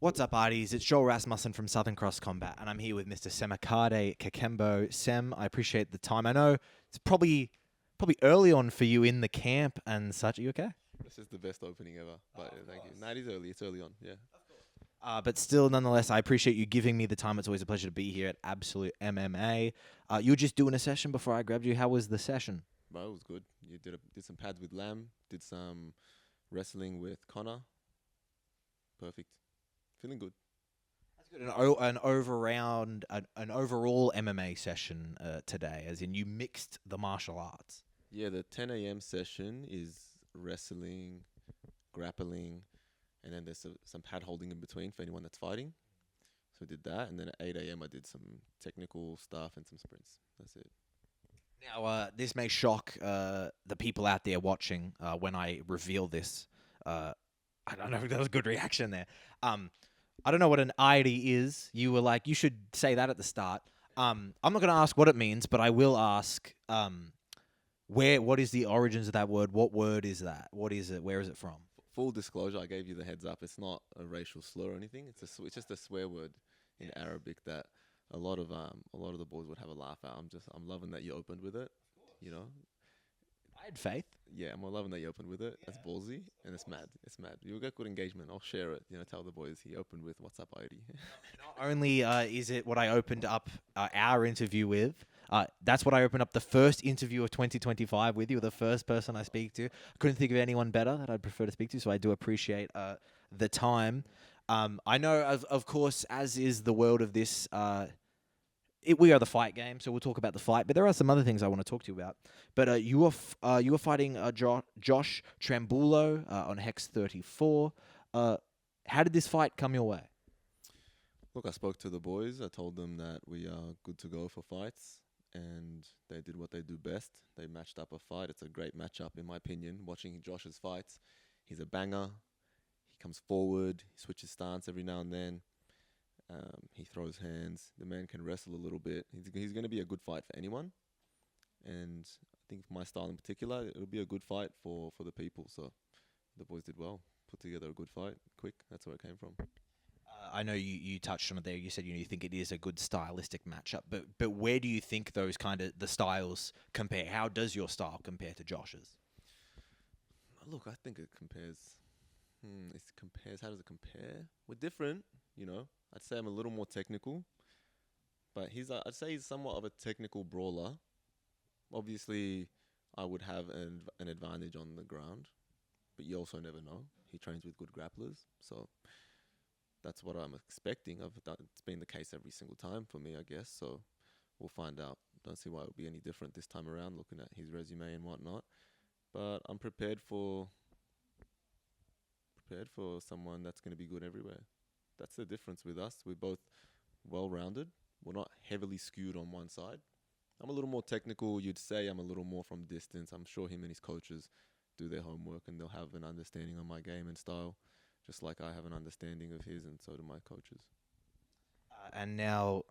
What's up, arties? It's Joel Rasmussen from Southern Cross Combat, and I'm here with Mr. Semakadde Kakembo. Sem, I appreciate the time. I know it's probably early on for you in the camp and such. Are you okay? This is the best opening ever. But thank you. No, it is early. It's early on. Yeah. But still, nonetheless, I appreciate you giving me the time. It's always a pleasure to be here at Absolute MMA. You were just doing a session before I grabbed you. How was the session? But it was good. You did some pads with Lamb. Did some wrestling with Connor. Perfect. Feeling good. That's good. An overall MMA session today, as in you mixed the martial arts. Yeah, the 10 a.m. session is wrestling, grappling, and then there's some pad holding in between for anyone that's fighting. So I did that, and then at 8 a.m. I did some technical stuff and some sprints. That's it. Now, this may shock the people out there watching when I reveal this. I don't know if there was a good reaction there. I don't know what an ID is. You were like, you should say that at the start. I'm not going to ask what it means, but I will ask what is the origins of that word? What word is that? What is it? Where is it from? Full disclosure, I gave you the heads up. It's not a racial slur or anything. It's just a swear word in Arabic that a lot of the boys would have a laugh at. I'm loving that you opened with it. You know, I had faith. yeah, I'm loving that you opened with it. That's ballsy and it's mad. It's mad. You'll get good engagement. I'll share it. Tell the boys he opened with "What's up, ID." Not only is it what I opened up our interview with, that's what I opened up the first interview of 2025 with. You were the first person I speak to. I couldn't think of anyone better that I'd prefer to speak to, so I do appreciate the time. I know, of course, as is the world of this, we are the fight game, so we'll talk about the fight. But there are some other things I want to talk to you about. But you were fighting Josh Trambulo on Hex 34. How did this fight come your way? Look, I spoke to the boys. I told them that we are good to go for fights, and they did what they do best. They matched up a fight. It's a great matchup, in my opinion. Watching Josh's fights, he's a banger. He comes forward. He switches stance every now and then. He throws hands. The man can wrestle a little bit. He's going to be a good fight for anyone. And I think my style in particular, it'll be a good fight for the people. So the boys did well. Put together a good fight. Quick. That's where it came from. I know you touched on it there. You said you think it is a good stylistic matchup, but where do you think those kind of the styles compare? How does your style compare to Josh's? Look, I think it compares. How does it compare? We're different, I'd say I'm a little more technical, but I'd say he's somewhat of a technical brawler. Obviously, I would have an advantage on the ground, but you also never know. He trains with good grapplers, so that's what I'm expecting. It's been the case every single time for me, I guess. So we'll find out. Don't see why it would be any different this time around, looking at his resume and whatnot. But I'm prepared for someone that's going to be good everywhere. That's the difference with us. We're both well-rounded. We're not heavily skewed on one side. I'm a little more technical, you'd say. I'm a little more from distance. I'm sure him and his coaches do their homework and they'll have an understanding of my game and style, just like I have an understanding of his, and so do my coaches. And now,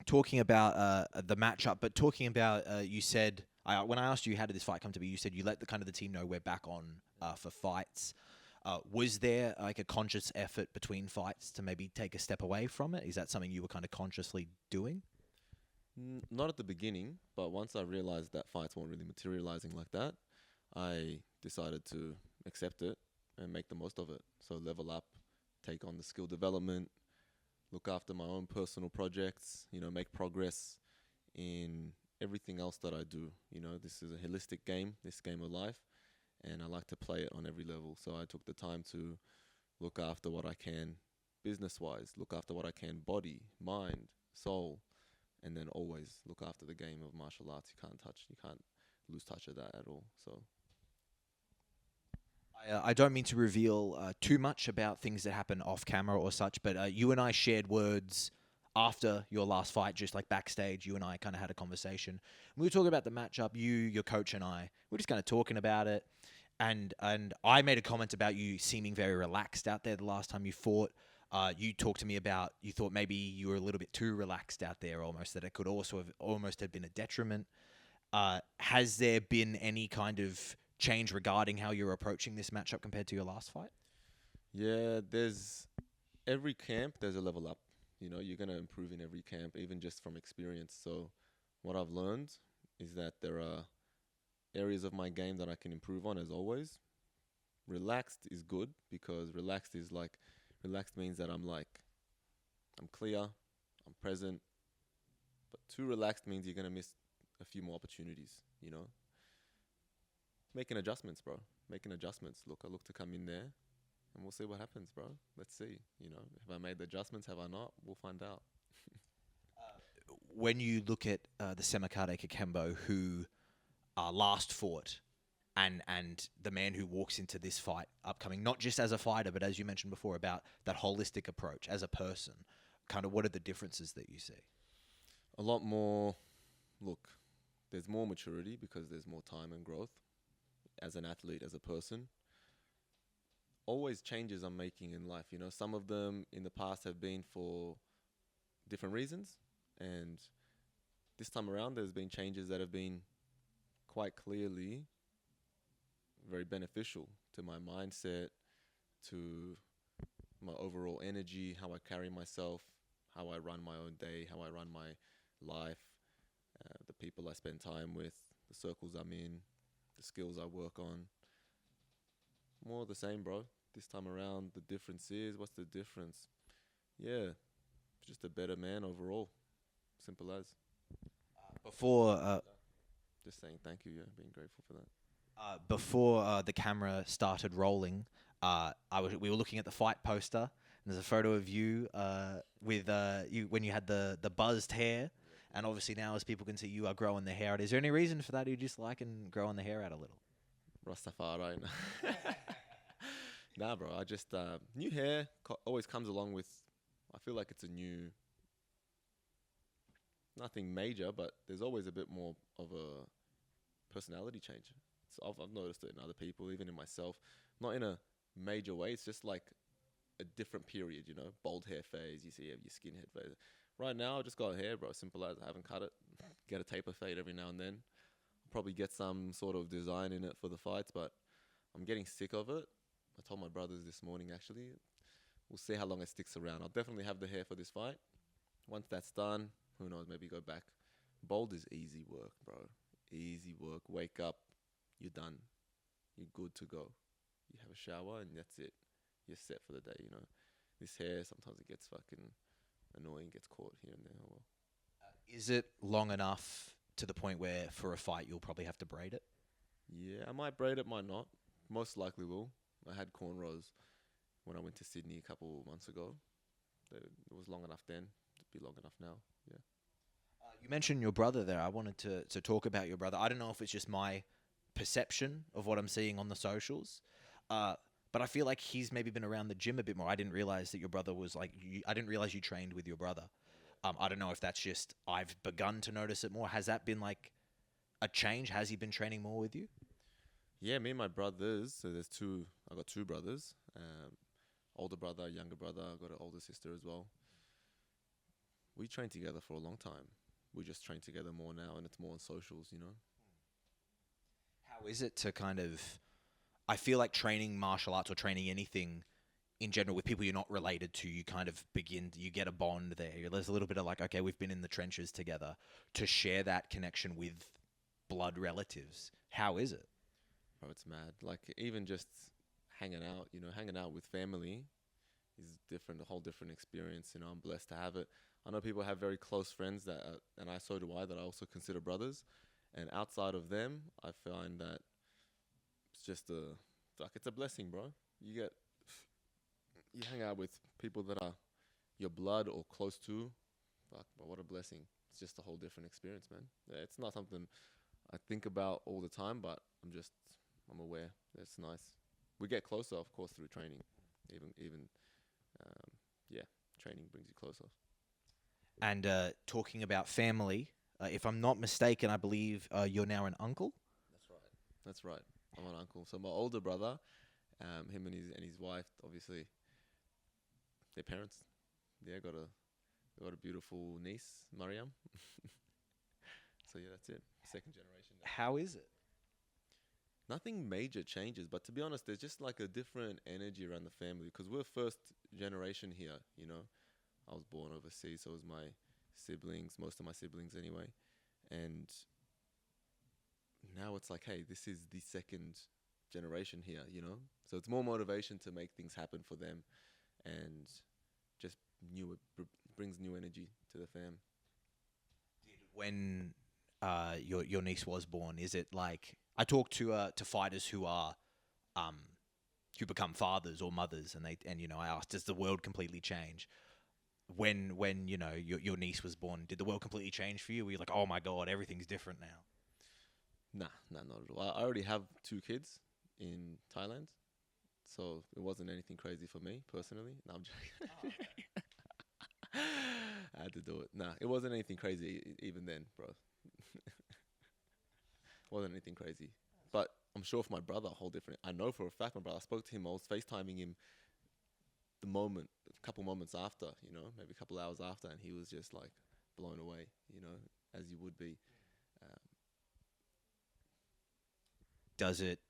talking about the matchup, but talking about you said when I asked you how did this fight come to be, you said you let the team know we're back on for fights. Was there like a conscious effort between fights to maybe take a step away from it? Is that something you were kind of consciously doing? Not at the beginning, but once I realized that fights weren't really materializing like that, I decided to accept it and make the most of it. So level up, take on the skill development, look after my own personal projects, make progress in everything else that I do. This is a holistic game, this game of life, and I like to play it on every level. So I took the time to look after what I can business-wise, look after what I can body, mind, soul, and then always look after the game of martial arts. You can't lose touch of that at all. So I don't mean to reveal too much about things that happen off camera or such, but you and I shared words after your last fight, just like backstage. You and I kind of had a conversation. We were talking about the matchup. You, your coach, and I. We're just kind of talking about it, and I made a comment about you seeming very relaxed out there the last time you fought. You talked to me about you thought maybe you were a little bit too relaxed out there, almost that it could also have almost have been a detriment. Has there been any kind of change regarding how you're approaching this matchup compared to your last fight? yeah, there's every camp there's a level up. You know, you're gonna improve in every camp, even just from experience. So, what I've learned is that there are areas of my game that I can improve on, as always. Relaxed is good because relaxed means that I'm clear, I'm present. But too relaxed means you're gonna miss a few more opportunities. You know, making adjustments, bro. Making adjustments. Look, I look to come in there, and we'll see what happens, bro. Let's see. You know, have I made the adjustments? Have I not? We'll find out. When you look at the Semakadde Kakembo who last fought, and the man who walks into this fight upcoming, not just as a fighter, but as you mentioned before about that holistic approach as a person, kind of what are the differences that you see? A lot more. Look, there's more maturity because there's more time and growth as an athlete, as a person. Always changes I'm making in life. You know, some of them in the past have been for different reasons, and this time around, there's been changes that have been quite clearly very beneficial to my mindset, to my overall energy, how I carry myself, how I run my own day, how I run my life, the people I spend time with, the circles I'm in, the skills I work on. More of the same, bro. This time around, the difference is what's the difference? Yeah, just a better man overall. Simple as. Before Just saying thank you, yeah, being grateful for that. the camera started rolling, we were looking at the fight poster. And there's a photo of you with you when you had the buzzed hair, and obviously now as people can see, you are growing the hair out. Is there any reason for that? You just liking growing the hair out a little? Rastafari. Nah, bro. I just new hair always comes along with. I feel like it's a new, nothing major, but there's always a bit more of a personality change. So I've noticed it in other people, even in myself. Not in a major way. It's just like a different period, you know. Bald hair phase. You see, you have your skinhead phase. Right now, I just got hair, bro. Simple as. I haven't cut it. Get a taper fade every now and then. Probably get some sort of design in it for the fights, but I'm getting sick of it. I told my brothers this morning, actually. We'll see how long it sticks around. I'll definitely have the hair for this fight. Once that's done, who knows, maybe go back. Bald is easy work, bro. Easy work. Wake up, you're done. You're good to go. You have a shower and that's it. You're set for the day, you know. This hair, sometimes it gets fucking annoying, gets caught here and there. Oh, well. Is it long enough to the point where for a fight you'll probably have to braid it? Yeah, I might braid it, might not. Most likely will. I had cornrows when I went to Sydney a couple months ago. It was long enough then. It'd be long enough now. Yeah. You mentioned your brother there. I wanted to talk about your brother. I don't know if it's just my perception of what I'm seeing on the socials, but I feel like he's maybe been around the gym a bit more. I didn't realize that your brother was like. I didn't realize you trained with your brother. I don't know if that's just I've begun to notice it more. Has that been like a change? Has he been training more with you? Yeah, me and my brothers. So there's two. I got two brothers. Older brother, younger brother. I got an older sister as well. We trained together for a long time. We just train together more now, and it's more on socials, you know. How is it to kind of? I feel like training martial arts or training anything in general with people you're not related to, you kind of begin, you get a bond there. There's a little bit of like, okay, we've been in the trenches together, to share that connection with blood relatives. How is it? Bro, it's mad. Like even just hanging out, you know, hanging out with family is different, a whole different experience. You know, I'm blessed to have it. I know people have very close friends and so do I, that I also consider brothers. And outside of them, I find that it's just it's a blessing, bro. You hang out with people that are your blood or close to. Fuck, but what a blessing. It's just a whole different experience, man. Yeah, it's not something I think about all the time, but I'm aware. It's nice. We get closer, of course, through training. Even, um, yeah, training brings you closer. And talking about family, if I'm not mistaken, I believe you're now an uncle. That's right. That's right. I'm an uncle. So my older brother, him and his wife, obviously, their parents, yeah, got a beautiful niece, Mariam. So yeah, that's it. Second generation now. How is it? Nothing major changes, but to be honest, there's just like a different energy around the family because we're first generation here. You know, I was born overseas, so was my siblings, most of my siblings anyway, and now it's like, hey, this is the second generation here. You know, so it's more motivation to make things happen for them, and just brings new energy to the fam. When your niece was born, is it like I talk to fighters um who become fathers or mothers, and I asked, does the world completely change when your niece was born? Did the world completely change for you? Were you like, oh my god, everything's different now? Nah, not at all. I already have two kids in Thailand, so it wasn't anything crazy for me personally. No, I'm joking. I had to do it. Nah, it wasn't anything crazy even then, bro. Wasn't anything crazy. But I'm sure for my brother, a whole different. I know for a fact my brother. I spoke to him. I was FaceTiming him a couple moments after, maybe a couple hours after, and he was just like blown away, as you would be. Um, Does it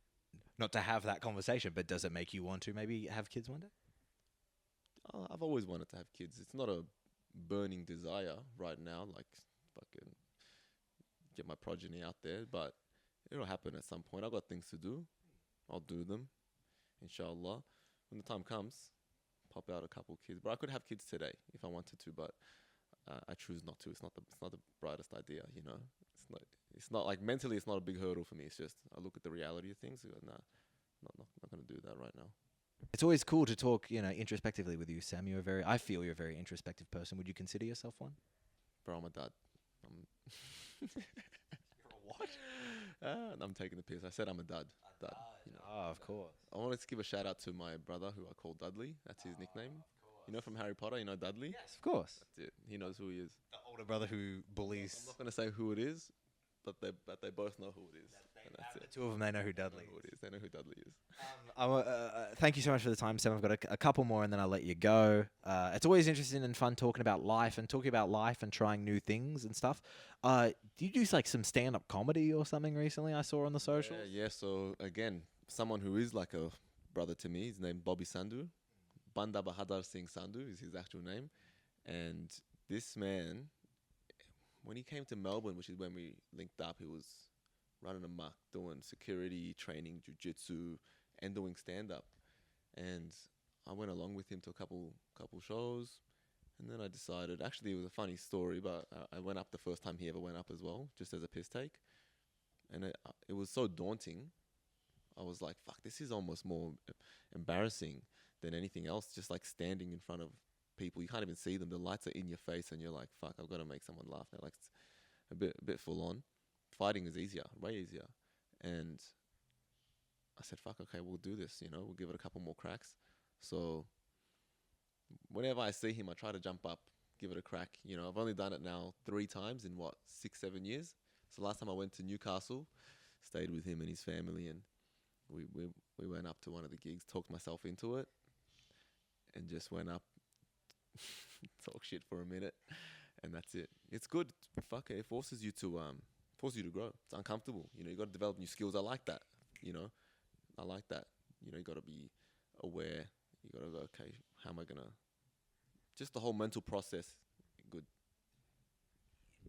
not to have that conversation, but does it make you want to maybe have kids one day? I've always wanted to have kids. It's not a burning desire right now, like fucking get my progeny out there, but it'll happen at some point. I've got things to do. I'll do them, inshallah. When the time comes, pop out a couple kids. But I could have kids today if I wanted to, but I choose not to. It's not the brightest idea, It's not like mentally. It's not a big hurdle for me. It's just I look at the reality of things. And go, nah, not gonna do that right now. It's always cool to talk, introspectively with you, Sam. I feel you're a very introspective person. Would you consider yourself one? Bro, I'm a dad. You're a what? I'm taking the piss. I said I'm a dad. Dad. Oh, of course. I wanted to give a shout out to my brother who I call Dudley. That's his nickname. From Harry Potter, Dudley? Yes, of course. That's it. He knows who he is. The older brother who bullies. I'm not going to say who it is, but they both know who it is. And that's The it. two of them, they know who Dudley They know who it is. They know who Dudley is. Thank you so much for the time, Sam. I've got a couple more, and then I'll let you go. It's always interesting and fun talking about life and trying new things and stuff. Did you do like some stand-up comedy or something recently? I saw on the socials. Yeah. So again, someone who is like a brother to me. His name Bobby Sandhu. Banda Bahadar Singh Sandhu is his actual name. And this man, when he came to Melbourne, which is when we linked up, he was running amok, doing security training, jiu-jitsu, and doing stand-up. And I went along with him to a couple shows. And then I decided, actually, it was a funny story, but I went up the first time he ever went up as well, just as a piss take. And it was so daunting. I was like, fuck, this is almost more embarrassing than anything else. Just like standing in front of people. You can't even see them. The lights are in your face and you're like, fuck, I've got to make someone laugh now. Like, it's a bit full on. Fighting is easier, way easier. And I said, fuck, okay, we'll do this, we'll give it a couple more cracks. So whenever I see him, I try to jump up, give it a crack. I've only done it now 3 times in 6-7 years. So last time I went to Newcastle, stayed with him and his family, and we went up to one of the gigs, talked myself into it, and just went up, talk shit for a minute, and that's it. It's good. Fuck it. It forces you to grow. It's uncomfortable. You got to develop new skills. I like that. I like that. You got to be aware. You got to go, okay, how am I gonna? Just the whole mental process. Good.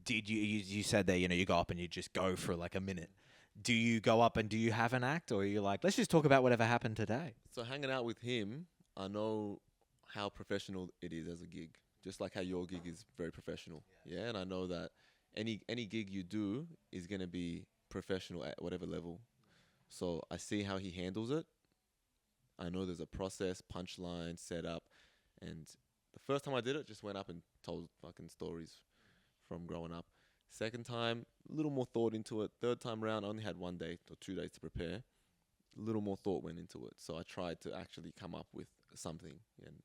Did you said that you go up and you just go for like a minute? Do you go up and do you have an act, or are you like, let's just talk about whatever happened today? So hanging out with him, I know how professional it is as a gig. Just like how your gig is very professional. Yeah, and I know that any gig you do is gonna be professional at whatever level. So I see how he handles it. I know there's a process, punchline, setup, and the first time I did it, just went up and told fucking stories from growing up. Second time, a little more thought into it. Third time around, I only had 1 day or 2 days to prepare. A little more thought went into it. So I tried to actually come up with something, and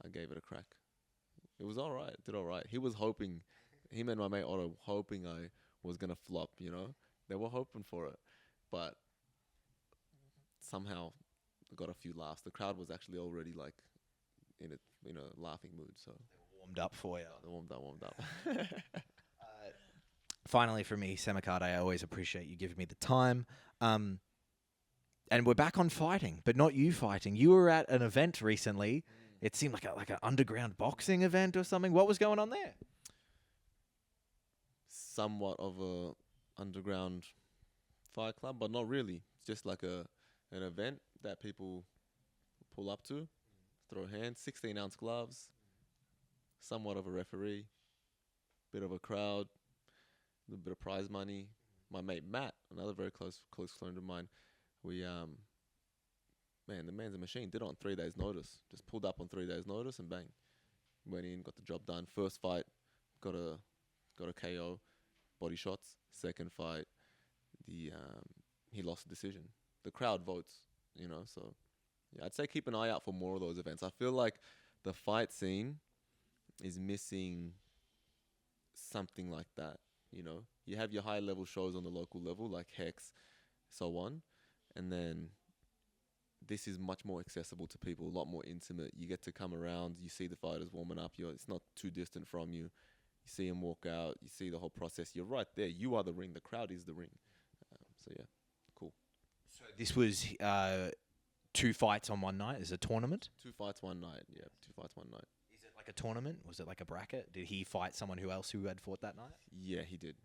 I gave it a crack. It was all right. Did all right. He was hoping, him and my mate Otto, hoping I was going to flop, They were hoping for it. But somehow I got a few laughs. The crowd was actually already like in a laughing mood. So They warmed up for you. they warmed up. Finally, for me, Semakadde, I always appreciate you giving me the time. And we're back on fighting, but not you fighting. You were at an event recently. It seemed like an underground boxing event or something. What was going on there? Somewhat of a underground fight club, but not really. It's just like an event that people pull up to, throw hands, 16-ounce gloves, somewhat of a referee, bit of a crowd, a little bit of prize money. My mate Matt, another very close friend of mine, we man, the man's a machine. Did it on 3 days' notice. Just pulled up on 3 days' notice and bang, went in, got the job done. First fight, got a KO, body shots. Second fight, he lost the decision. The crowd votes, So yeah, I'd say keep an eye out for more of those events. I feel like the fight scene is missing something like that. You have your high level shows on the local level like Hex, so on, and then this is much more accessible to people, a lot more intimate. You get to come around, you see the fighters warming up. It's not too distant from you. You see them walk out, you see the whole process. You're right there. You are the ring. The crowd is the ring. So yeah, cool. So this was 2 fights on one night. Is it a tournament? 2 fights one night. Yeah, 2 fights one night. Is it like a tournament? Was it like a bracket? Did he fight someone else who had fought that night? Yeah, he did.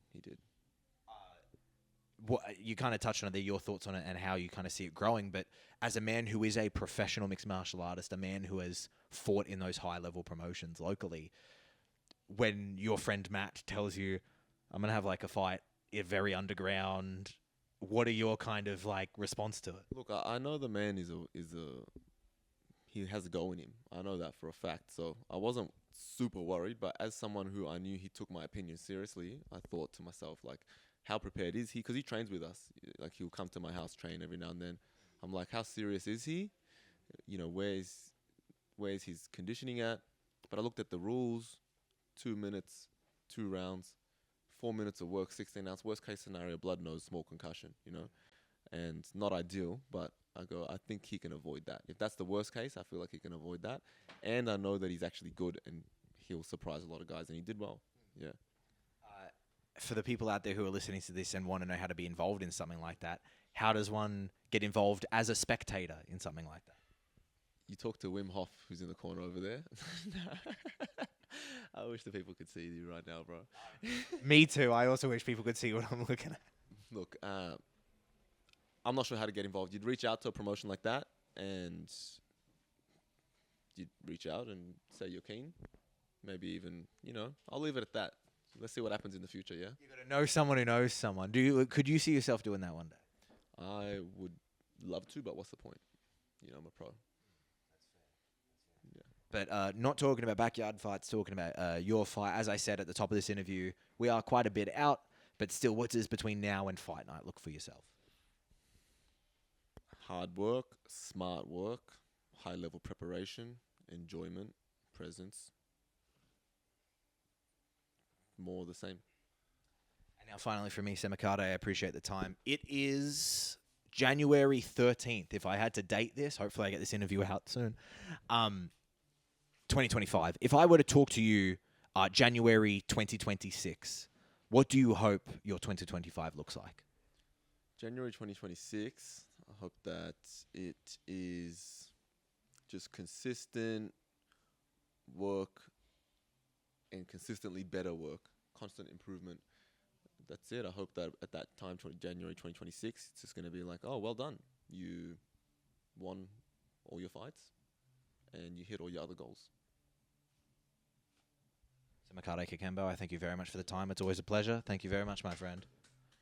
What you kind of touched on there, your thoughts on it and how you kind of see it growing. But as a man who is a professional mixed martial artist, a man who has fought in those high level promotions locally, when your friend Matt tells you, "I'm gonna have like a fight, very underground," what are your kind of like response to it? Look, I know the man he has a go in him. I know that for a fact. So I wasn't super worried, but as someone who I knew he took my opinion seriously, I thought to myself, like, how prepared is he? Because he trains with us. Like, he'll come to my house, train every now and then. I'm like, how serious is he? Where's his conditioning at? But I looked at the rules, 2 minutes, 2 rounds, 4 minutes of work, 16 ounce. Worst case scenario, blood nose, small concussion, and not ideal, but I think he can avoid that. If that's the worst case, I feel like he can avoid that. And I know that he's actually good and he'll surprise a lot of guys, and he did well. Yeah. For the people out there who are listening to this and want to know how to be involved in something like that, how does one get involved as a spectator in something like that? You talk to Wim Hof, who's in the corner over there. I wish the people could see you right now, bro. Me too. I also wish people could see what I'm looking at. Look, I'm not sure how to get involved. You'd reach out to a promotion like that, and you'd reach out and say you're keen. Maybe even, I'll leave it at that. Let's see what happens in the future, yeah? You got to know someone who knows someone. Could you see yourself doing that one day? I would love to, but what's the point? I'm a pro. But not talking about backyard fights, talking about your fight. As I said at the top of this interview, we are quite a bit out, but still, what does between now and fight night look for yourself? Hard work, smart work, high-level preparation, enjoyment, presence. More of the same. And now finally for me, Semakadde, I appreciate the time. It is January 13th. If I had to date this, hopefully I get this interview out soon. 2025. If I were to talk to you January 2026, what do you hope your 2025 looks like? January 2026, I hope that it is just consistent work and consistently better work, constant improvement. That's it. I hope that at that time, January 2026, it's just going to be like, oh, well done. You won all your fights and you hit all your other goals. Semakadde Kakembo, I thank you very much for the time. It's always a pleasure. Thank you very much, my friend.